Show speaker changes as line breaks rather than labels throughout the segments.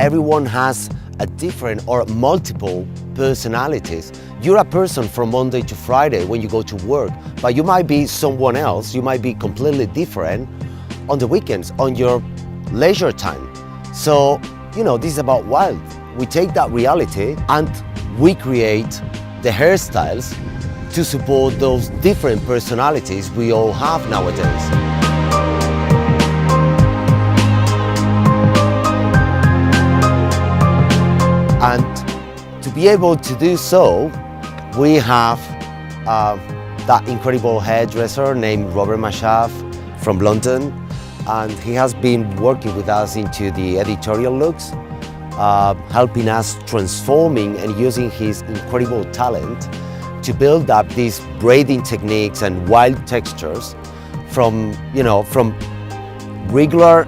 everyone has a different or multiple personalities. You're a person from Monday to Friday when you go to work, but you might be someone else, you might be completely different on the weekends, on your leisure time. So, this is about wild. We take that reality and we create the hairstyles to support those different personalities we all have nowadays. And to be able to do so, we have that incredible hairdresser named Robert Mashaf from London, and he has been working with us into the editorial looks, helping us transforming and using his incredible talent to build up these braiding techniques and wild textures from regular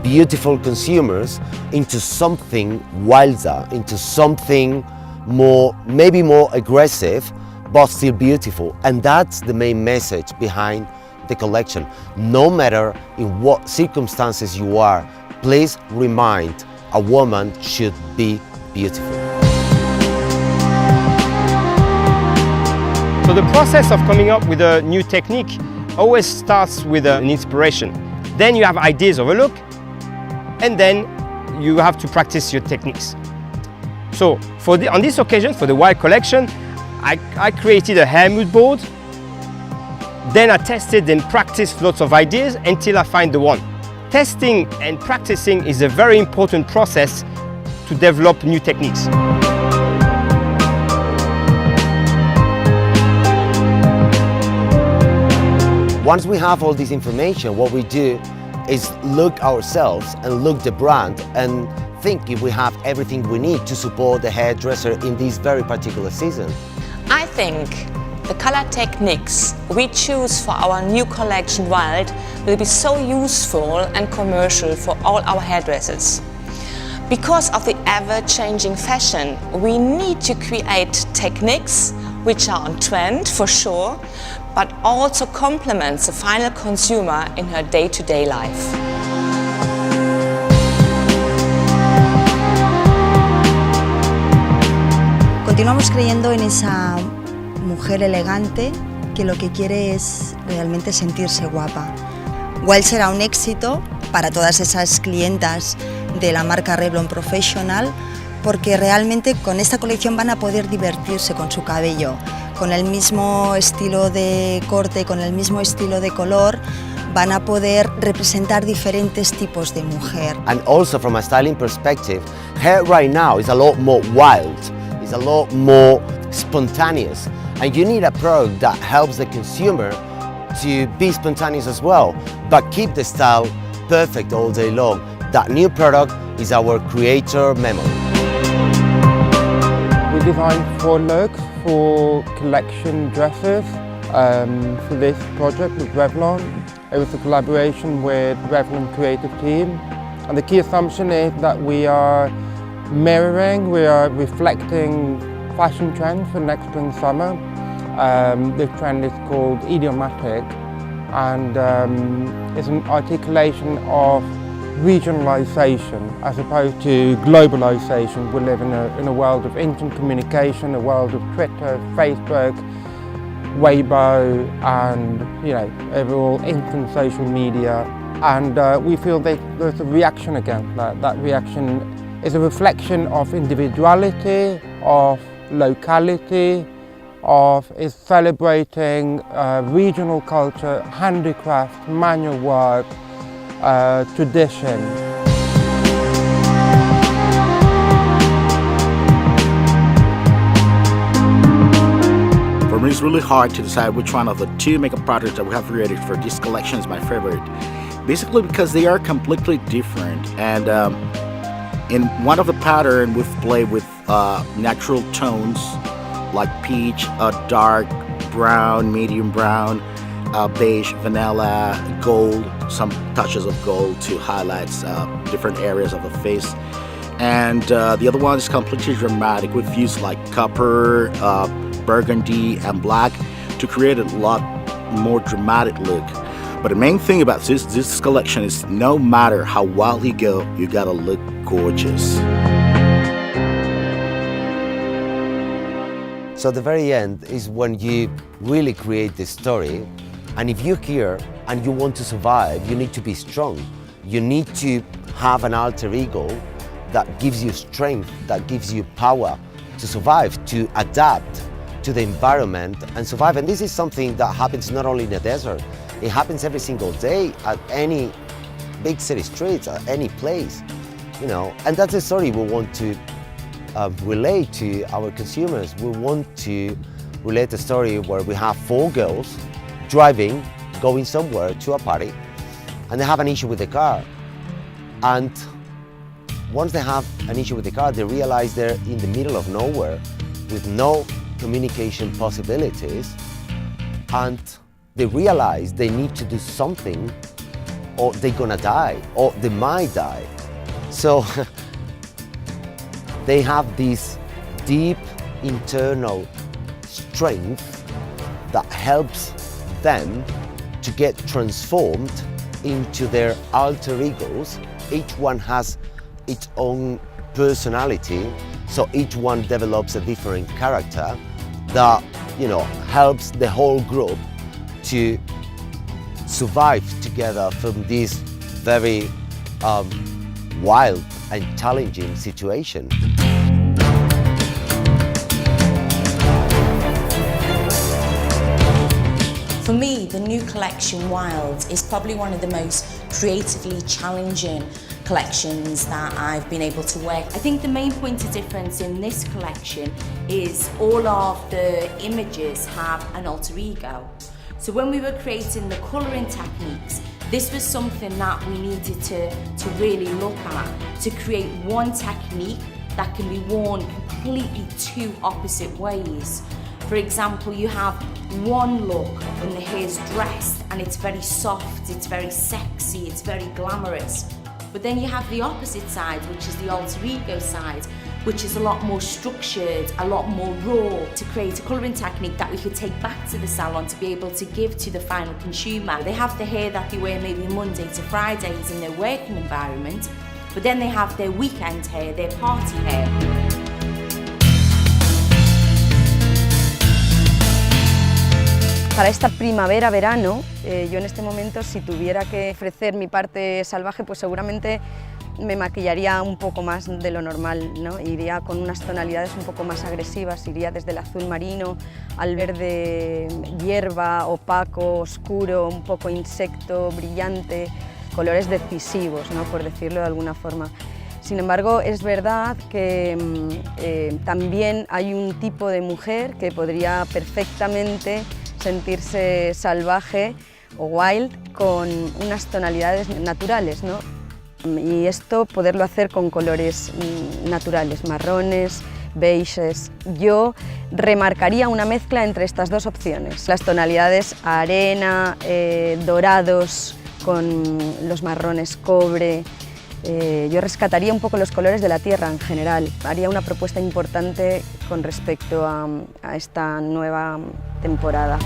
beautiful consumers into something wilder, into something maybe more aggressive, but still beautiful. And that's the main message behind the collection. No matter in what circumstances you are, please remind a woman should be beautiful.
So the process of coming up with a new technique always starts with an inspiration. Then you have ideas of a look, and then you have to practice your techniques. So on this occasion, for the Wild collection, I created a hair mood board. Then I tested and practiced lots of ideas until I find the one. Testing and practicing is a very important process to develop new techniques.
Once we have all this information, what we do is look ourselves and look the brand and think if we have everything we need to support the hairdresser in this very particular season.
I think the color techniques we choose for our new collection Wild will be so useful and commercial for all our hairdressers. Because of the ever-changing fashion, we need to create techniques which are on trend for sure, but also complements the final consumer in her day-to-day life.
Continuamos creyendo en esa mujer elegante que lo que quiere es realmente sentirse guapa. Wild será un éxito para todas esas clientas de la marca Revlon Professional, porque realmente con esta colección van a poder divertirse con su cabello, con el mismo estilo de corte, con el mismo estilo de color, van a poder representar diferentes tipos de mujer.
And also from a styling perspective, hair right now is a lot more wild, it's a lot more spontaneous, and you need a product that helps the consumer to be spontaneous as well, but keep the style perfect all day long. That new product is our creator memory.
We designed 4 looks for collection dresses for this project with Revlon. It was a collaboration with Revlon creative team, and the key assumption is that we are reflecting fashion trends for next spring summer. This trend is called idiomatic, and it's an articulation of regionalization as opposed to globalization. We live in a world of instant communication, a world of Twitter, Facebook, Weibo, and overall instant social media. And we feel that there's a reaction against that. That reaction is a reflection of individuality, of locality, is celebrating regional culture, handicraft, manual work, tradition.
For me, it's really hard to decide which one of the 2 makeup products that we have created for this collection is my favorite. Basically because they are completely different, and in one of the patterns we've played with natural tones like peach, dark brown, medium brown, beige, vanilla, gold, some touches of gold to highlight different areas of the face. And the other one is completely dramatic. We've used like copper, burgundy and black to create a lot more dramatic look. But the main thing about this collection is no matter how wild you go, you gotta look gorgeous.
So the very end is when you really create the story, and if you're here and you want to survive, you need to be strong. You need to have an alter ego that gives you strength, that gives you power to survive, to adapt to the environment and survive. And this is something that happens not only in the desert, it happens every single day at any big city streets, at any place, you know. And that's the story we want to relate to our consumers. We want to relate a story where we have 4 girls driving, going somewhere to a party, and they have an issue with the car. And once they have an issue with the car, they realize they're in the middle of nowhere with no communication possibilities, and they realize they need to do something or they're gonna die, or they might die. So they have this deep internal strength that helps them to get transformed into their alter egos. Each one has its own personality, so each one develops a different character that, you know, helps the whole group to survive together from this very wild and challenging situation.
For me, the new collection Wild is probably one of the most creatively challenging collections that I've been able to work. I think the main point of difference in this collection is all of the images have an alter ego. So when we were creating the colouring techniques, this was something that we needed to really look at, to create one technique that can be worn completely 2 opposite ways. For example, you have one look when the hair's dressed and it's very soft, it's very sexy, it's very glamorous. But then you have the opposite side, which is the alter ego side, which is a lot more structured, a lot more raw, to create a colouring technique that we could take back to the salon to be able to give to the final consumer. They have the hair that they wear maybe Monday to Fridays in their working environment, but then they have their weekend hair, their party hair.
Para esta primavera-verano, yo en este momento, si tuviera que ofrecer mi parte salvaje, pues seguramente me maquillaría un poco más de lo normal, ¿no? Iría con unas tonalidades un poco más agresivas, iría desde el azul marino al verde hierba, opaco, oscuro, un poco insecto, brillante, colores decisivos, ¿no? Por decirlo de alguna forma. Sin embargo, es verdad que también hay un tipo de mujer que podría perfectamente sentirse salvaje o wild con unas tonalidades naturales, ¿no? Y esto poderlo hacer con colores naturales, marrones, beiges. Yo remarcaría una mezcla entre estas 2 opciones, las tonalidades arena, dorados con los marrones cobre. Yo rescataría un poco los colores de la tierra en general. Haría una propuesta importante con respecto a esta nueva temporada.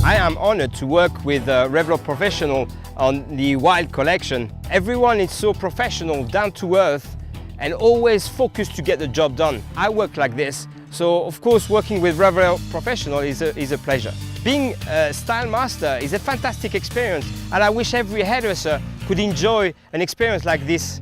I am honored to work with a Revlon professional on the Wild collection. Everyone is so professional, down to earth, and always focused to get the job done. I work like this, so of course working with Revlon professional is a pleasure. Being a style master is a fantastic experience, and I wish every hairdresser could enjoy an experience like this.